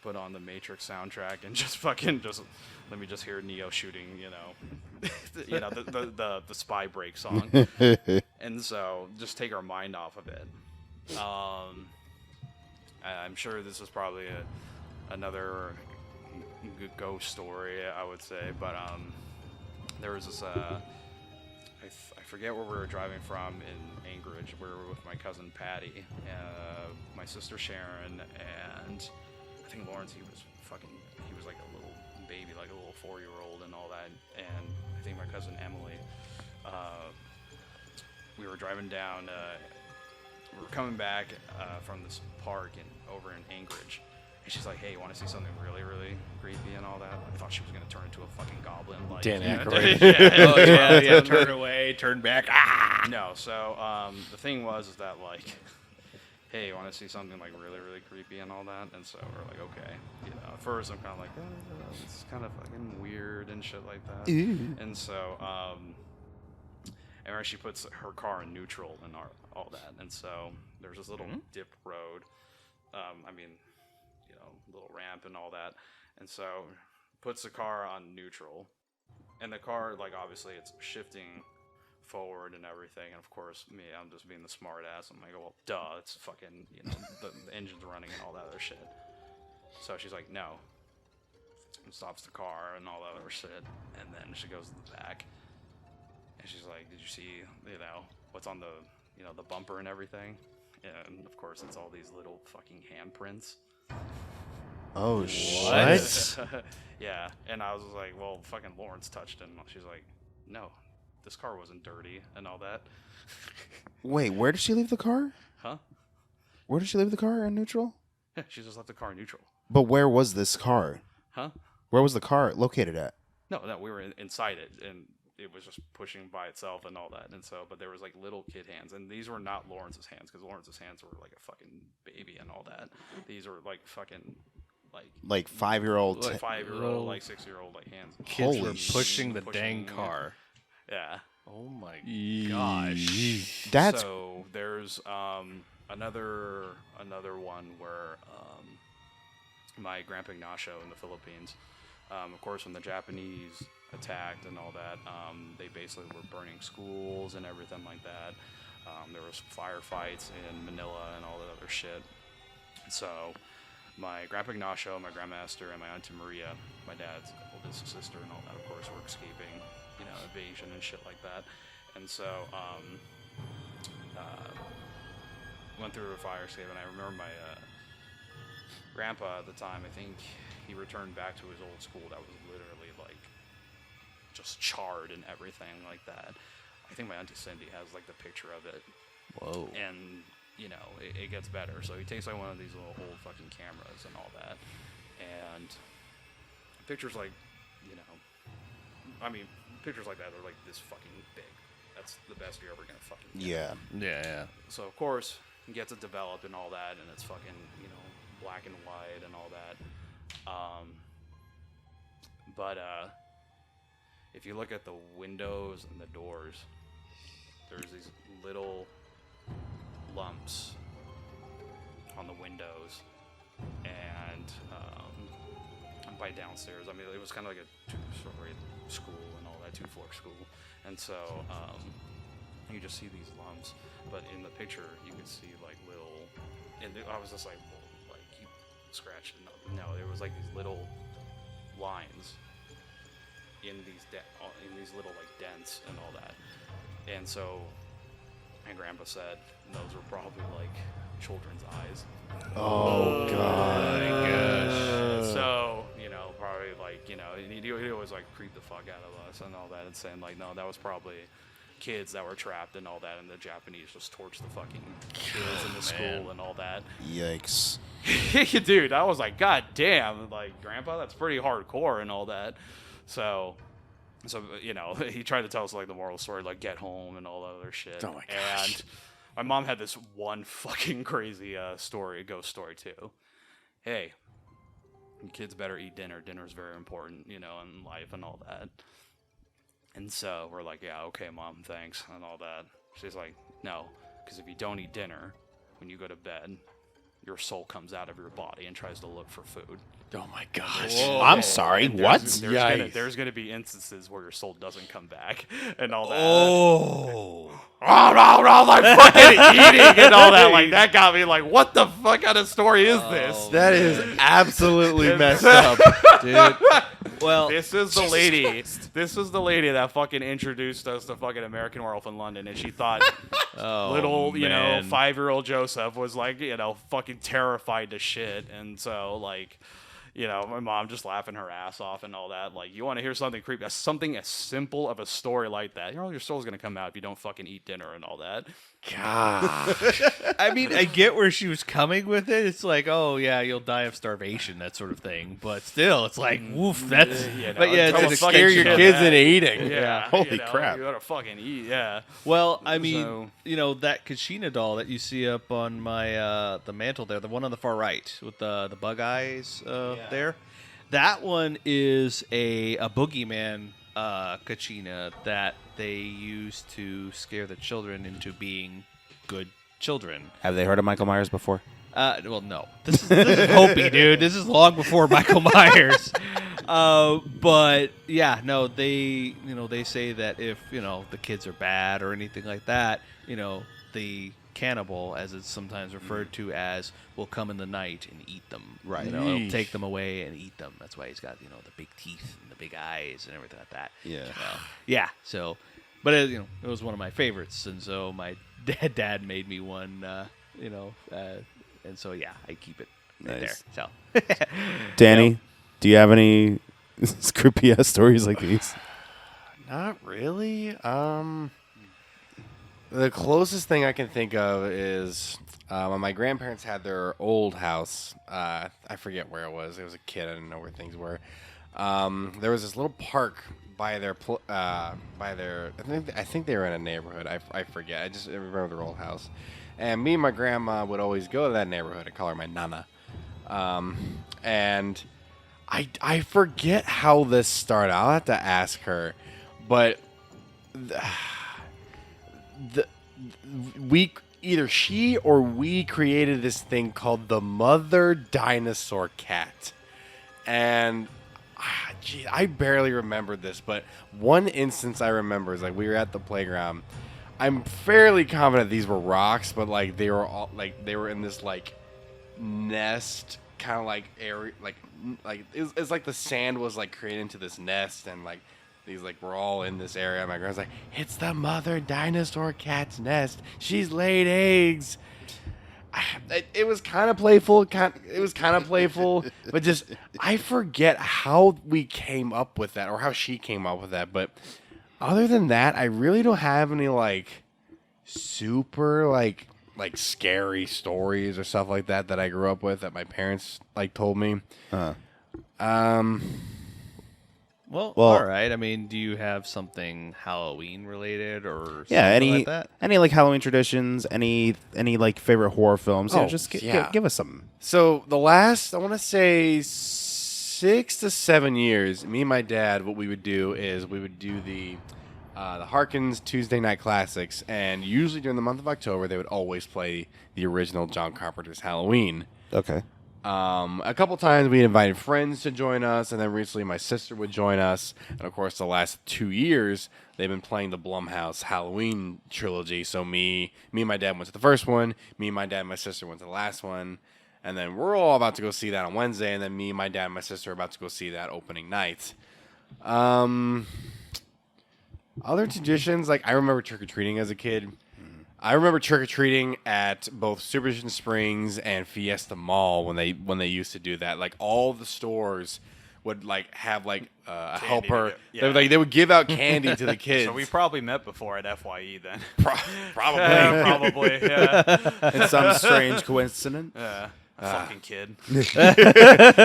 put on the Matrix soundtrack and just fucking just let me just hear Neo shooting, the spy break song, and so just take our mind off of it. I'm sure this is probably another ghost story, I would say, but there was this I forget where we were driving from in Anchorage. We were with my cousin Patty, my sister Sharon, and I think Lawrence. He was like a little baby, like a little 4-year-old and all that. And I think my cousin Emily. We were driving down. We were coming back from this park over in Anchorage. And she's like, hey, you want to see something really, really creepy and all that? I thought she was going to turn into a fucking goblin. Like, Dan Aykroyd. yeah, turn away, turn back. Ah! No, so the thing was is that, like, hey, you want to see something, like, really, really creepy and all that? And so we're like, okay. At first I'm kind of like, this is kind of fucking weird and shit like that. Ew. And so, and where she puts her car in neutral and all that. And so there's this little dip road. Little ramp and all that, and so puts the car on neutral, and the car, like, obviously it's shifting forward and everything, and of course I'm just being the smart ass. I'm like, well, duh, it's fucking, the engine's running and all that other shit. So she's like, no, and stops the car and all that other shit, and then she goes to the back, and she's like, did you see, what's on the, the bumper and everything? And of course it's all these little fucking handprints. Oh, shit. Yeah, and I was like, well, fucking Lawrence touched it. And she's like, no, this car wasn't dirty and all that. Wait, where did she leave the car? Huh? Where did she leave the car in neutral? She just left the car neutral. But where was this car? Huh? Where was the car located at? No, we were inside it, and it was just pushing by itself and all that. And so, but there was like little kid hands, and these were not Lawrence's hands, because Lawrence's hands were like a fucking baby and all that. These were like fucking... Like 5-year-old, like 5-year-old, like 6-year-old, like hands. Kids Holy were pushing the pushing, dang car. Yeah. Oh my gosh. That's So there's another one where my grandpa Ignacio in the Philippines, of course, when the Japanese attacked and all that, they basically were burning schools and everything like that. There was firefights in Manila and all that other shit. So my grandpa Ignacio, my grandma Esther, and my auntie Maria, my dad's oldest sister, and all that, of course, were escaping, invasion and shit like that. And so, went through a fire escape, and I remember my grandpa at the time, I think he returned back to his old school that was literally, like, just charred and everything like that. I think my auntie Cindy has, like, the picture of it. Whoa. And it gets better. So he takes like one of these little old fucking cameras and all that, and pictures like, pictures like that are like this fucking big. That's the best you're ever gonna fucking get. Yeah. So of course he gets it developed and all that, and it's fucking black and white and all that. But if you look at the windows and the doors, there's these little lumps on the windows, and by downstairs, it was kind of like a 2-story school and all that, 2-floor school, and so you just see these lumps, but in the picture you could see like little, and I was just like, well, like, keep scratching. No, there was like these little lines in these little like dents and all that, and so my grandpa said those were probably like children's eyes. Oh, God. My gosh. So, probably like, he always like creep the fuck out of us and all that, and saying like, no, that was probably kids that were trapped and all that, and the Japanese just torched the fucking kids in the school and all that. Yikes. Dude, I was like, God damn, like, Grandpa, that's pretty hardcore and all that. So, he tried to tell us, like, the moral story, like, get home and all that other shit. Oh, my gosh. And my mom had this one fucking crazy ghost story, too. Hey, kids better eat dinner. Dinner's very important, in life and all that. And so we're like, yeah, okay, Mom, thanks, and all that. She's like, no, because if you don't eat dinner when you go to bed, your soul comes out of your body and tries to look for food. Oh my gosh. I'm sorry. And What? There's gonna be instances where your soul doesn't come back and all that. Oh. Like fucking eating and all that. Like that got me like, what the fuck kind of story is this? That is absolutely messed up. Dude. Well, This is the lady. This is the lady that fucking introduced us to fucking American Werewolf in London, and she thought little, man. 5-year-old Joseph was like, fucking terrified to shit, and so like. My mom just laughing her ass off and all that. Like, you want to hear something creepy? Something as simple of a story like that. Your soul's gonna come out if you don't fucking eat dinner and all that. God. I mean, I get where she was coming with it. It's like, oh yeah, you'll die of starvation, that sort of thing. But still, it's like, woof. That's. But yeah, tell it's a an fucking Scare your kid kids that. into eating. Yeah. Holy crap. You gotta fucking eat. Yeah. Well, I mean, So- that Kachina doll that you see up on my the mantle there, the one on the far right with the bug eyes there, that one is a boogeyman Kachina that they use to scare the children into being good children. Have they heard of Michael Myers before? Well, no. This is Hopi, dude. This is long before Michael Myers. But yeah, no, they say that if the kids are bad or anything like that, the cannibal, as it's sometimes referred to as, will come in the night and eat them. Right. He'll Yeesh. take them away and eat them. That's why he's got the big teeth and the big eyes and everything like that. Yeah. Yeah. So, but it was one of my favorites, and so my dad made me one. And so yeah, I keep it right Nice. there. So, Danny, do you have any creepy ass stories like these? Not really. The closest thing I can think of is when my grandparents had their old house. I forget where it was. It was a kid. I didn't know where things were. There was this little park by their. I think they were in a neighborhood. I forget. I just remember their old house. And me and my grandma would always go to that neighborhood. I call her my nana. And I forget how this started. I'll have to ask her, but. We either she or we created this thing called the mother dinosaur cat, and I barely remembered this, but one instance I remember is like we were at the playground. I'm fairly confident these were rocks, but like they were all like they were in this like nest kind of like area, like it's like the sand was like created into this nest, and like. These like we're all in this area. My grandma's like, "It's the mother dinosaur cat's nest. She's laid eggs." It was kind of playful. But just I forget how we came up with that or how she came up with that. But other than that, I really don't have any like super like scary stories or stuff like that I grew up with that my parents like told me. well, Well- all right. I mean, do you have something Halloween related or something Yeah, like that? any like Halloween traditions, any like favorite horror films? Oh, Just yeah. give us something. So the last, I want to say 6 to 7 years, me and my dad, what we would do is we would do the Harkins Tuesday Night Classics, and usually during the month of October, they would always play the original John Carpenter's Halloween. Okay. A couple times we invited friends to join us, and then recently my sister would join us. And of course, the last 2 years they've been playing the Blumhouse Halloween trilogy. So me and my dad went to the first one. Me and my dad and my sister went to the last one, and then we're all about to go see that on Wednesday. And then me, my dad, and my sister are about to go see that opening night. Other traditions, like I remember trick or treating as a kid. I remember trick-or-treating at both Superstition Springs and Fiesta Mall when they used to do that. Like all the stores would like have like a Candy helper. to get- They would give out candy to the kids. So we probably met before at FYE then. Probably. Yeah, probably. Yeah. In some strange coincidence. Yeah. Fucking kid.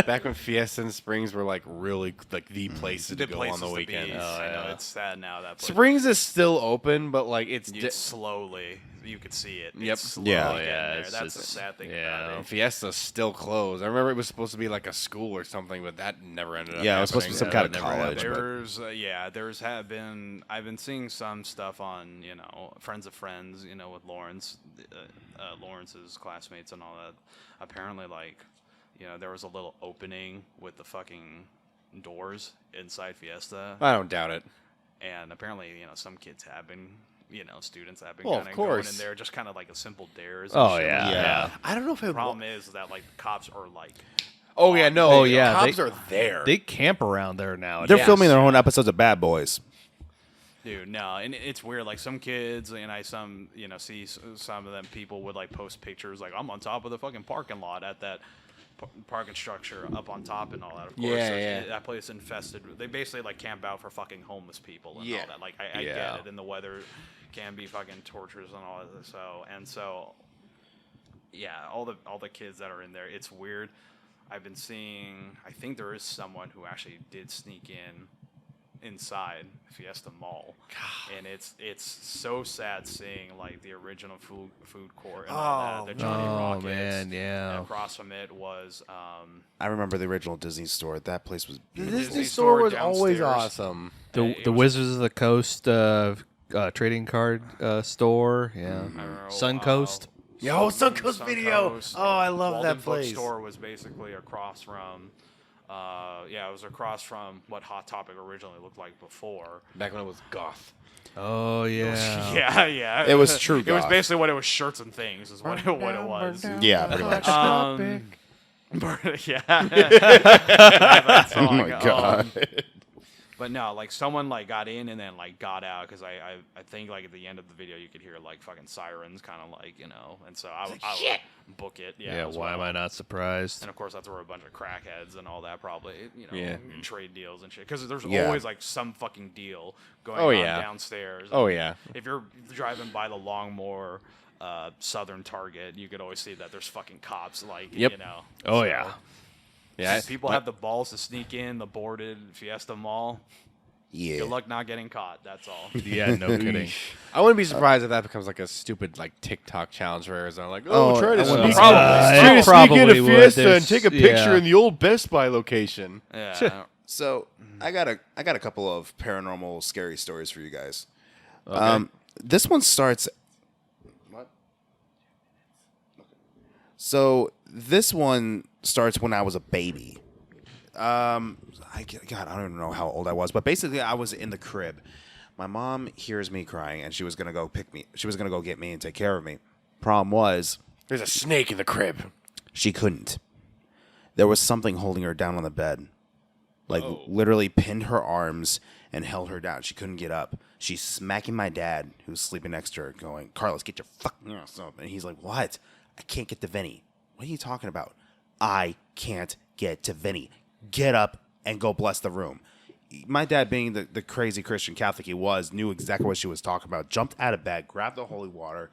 Back when Fiesta and Springs were like really like the places to The go places on the to be. weekends. I know it's sad now that place. Springs is still open, but like it's It's slowly. you could see it. Yep. It's slowly Yeah. getting Yeah, there. it's That's the just- sad thing yeah. about it. Fiesta's still closed. I remember it was supposed to be like a school or something, but that never ended up. Yeah, it was supposed to be some happening. kind of never college. happened. There's I've been seeing some stuff on, friends of friends, with Lawrence, Lawrence's classmates and all that. Apparently, there was a little opening with the fucking doors inside Fiesta, I don't doubt it. and apparently, some kids have been, students have been Well, kind of of going course. in there, just kind of like a simple dares. Oh, and shit yeah, like yeah. that. I don't know if it. The problem is that the cops are like, Oh yeah, no. Oh, yeah, Cops they- are there. They camp around there now. They're Yes. filming their own episodes of Bad Boys. dude, no, and it's weird. Like some kids, and I see some of them people would like post pictures like I'm on top of the fucking parking lot at that parking structure up on top and all that. Of course, Yeah, so yeah. that place infested. They basically like camp out for fucking homeless people and Yeah. all that. Like I Yeah. get it, and the weather can be fucking torturous and all that. So yeah, all the kids that are in there, it's weird. I've been seeing. I think there is someone who actually did sneak inside Fiesta Mall, and it's so sad seeing like the original food court and all that. The Johnny Oh, Rockets. man, yeah. And across from it was I remember the original Disney store. That place was the beautiful. Disney store store was always downstairs. awesome. The it the was- Wizards of the Coast trading card store. Yeah. I don't know, Suncoast. Yo, Suncoast Video. Suncoast. Oh, I love Walden that place. Bookstore was basically across from. It was across from what Hot Topic originally looked like before. Back when it was goth. Oh yeah. Yeah. It was true It was goth. basically what it was. Shirts and things is what it was. Yeah, pretty much. Yeah. That's all Oh my god. But no, like someone like got in and then like got out because I think like at the end of the video you could hear like fucking sirens kind of like and so I would book it. Yeah. as Why am well. I not surprised? And of course, that's where a bunch of crackheads and all that probably, Yeah. trade deals and shit. Because there's Yeah. always like some fucking deal going Oh, on yeah. downstairs. Oh yeah. If you're driving by the Longmore Southern Target, you could always see that there's fucking cops. Like, Yep. Oh So, yeah. Yeah. People have the balls to sneak in the boarded Fiesta Mall. Yeah. Good luck not getting caught. That's all. Yeah. No kidding. I wouldn't be surprised if that becomes like a stupid like TikTok challenge for Arizona. Like, Oh, try I to wouldn't sneak, be surprised. try to It sneak in probably a would. Fiesta and There's- take a picture yeah. in the old Best Buy location. Yeah. So I got a couple of paranormal scary stories for you guys. Okay. This one starts. What? So this one starts when I was a baby. I don't even know how old I was, but basically I was in the crib. My mom hears me crying, and she was gonna go pick me. She was gonna go get me and take care of me. Problem was, There's a snake in the crib. she couldn't. There was something holding her down on the bed. Like, literally pinned her arms and held her down. She couldn't get up. She's smacking my dad, who's sleeping next to her, going, Carlos, get your fucking ass up. And he's like, what? I can't get to Vinny. What are you talking about? I can't get to Vinny. Get up and go bless the room. My dad, being the crazy Christian Catholic he was, knew exactly what she was talking about. Jumped out of bed, grabbed the holy water,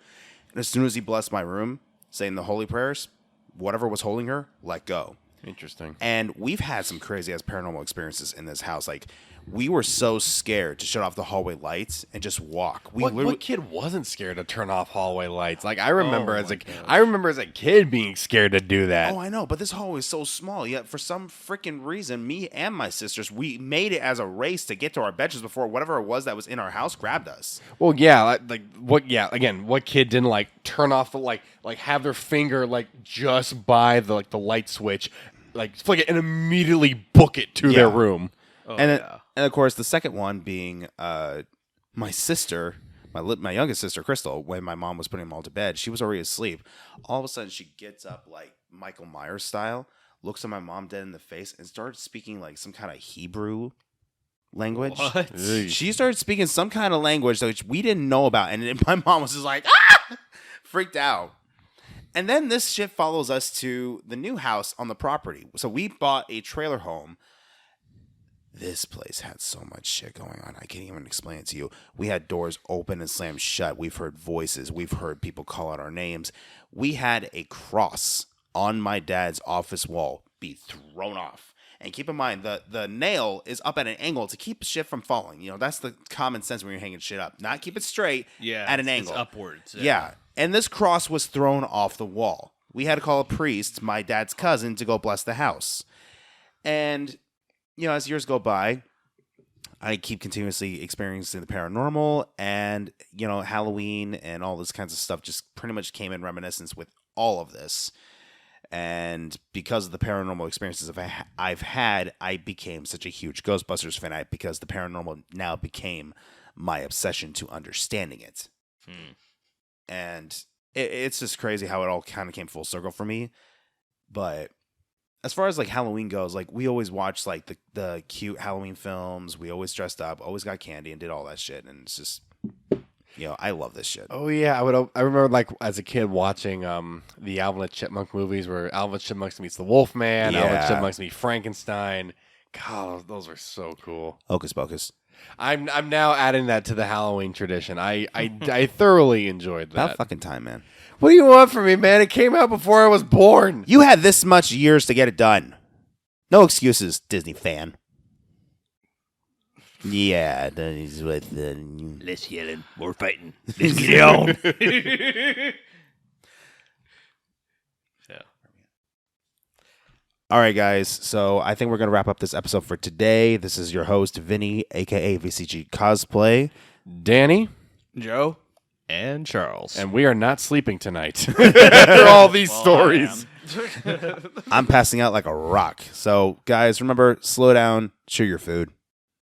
and as soon as he blessed my room, saying the holy prayers, whatever was holding her, let go. Interesting. And we've had some crazy ass paranormal experiences in this house. Like, we were so scared to shut off the hallway lights and just walk. We What kid wasn't scared to turn off hallway lights? Like I remember Oh as my a gosh. I remember as a kid being scared to do that. Oh, I know, but this hallway is so small. Yet for some freaking reason, me and my sisters, we made it as a race to get to our bedrooms before whatever it was that was in our house grabbed us. Well, yeah, like what? Yeah, again, what kid didn't like turn off the like have their finger like just by the the light switch, like flick it and immediately book it to their Yeah. room. And of course, the second one being my sister, my youngest sister, Crystal, when my mom was putting them all to bed, she was already asleep. All of a sudden, she gets up like Michael Myers style, looks at my mom dead in the face, and starts speaking like some kind of Hebrew language. What? She started speaking some kind of language that we didn't know about, and then my mom was just like, ah! Freaked out. And then this shit follows us to the new house on the property. So we bought a trailer home. This place had so much shit going on. I can't even explain it to you. We had doors open and slammed shut. We've heard voices. We've heard people call out our names. We had a cross on my dad's office wall be thrown off. And keep in mind, the nail is up at an angle to keep shit from falling. You know, that's the common sense when you're hanging shit up. Not keep it straight at an angle. It's upwards. Yeah. And this cross was thrown off the wall. We had to call a priest, my dad's cousin, to go bless the house. And, you know, as years go by, I keep continuously experiencing the paranormal, and, you know, Halloween and all this kinds of stuff just pretty much came in reminiscence with all of this. And because of the paranormal experiences I've had, I became such a huge Ghostbusters fan because the paranormal now became my obsession to understanding it. And it's just crazy how it all kind of came full circle for me. But as far as like Halloween goes, like we always watched like the cute Halloween films. We always dressed up, always got candy and did all that shit. And it's just, you know, I love this shit. Oh yeah, I remember like as a kid watching the Alvin and Chipmunk movies where Alvin Chipmunks meets the Wolfman, Alvin Chipmunks meet Frankenstein. God, those were so cool. Hocus Pocus. I'm now adding that to the Halloween tradition. I thoroughly enjoyed that. About fucking time, man. What do you want from me, man? It came out before I was born. You had this much years to get it done. No excuses, Disney fan. Yeah, that is what the... Less yelling, more fighting. Let's get it on. Yeah. All right, guys. So I think we're going to wrap up this episode for today. This is your host, Vinny, a.k.a. VCG Cosplay. Danny. Joe. And Charles. And we are not sleeping tonight after all these stories. I'm passing out like a rock. So, guys, remember, slow down, chew your food.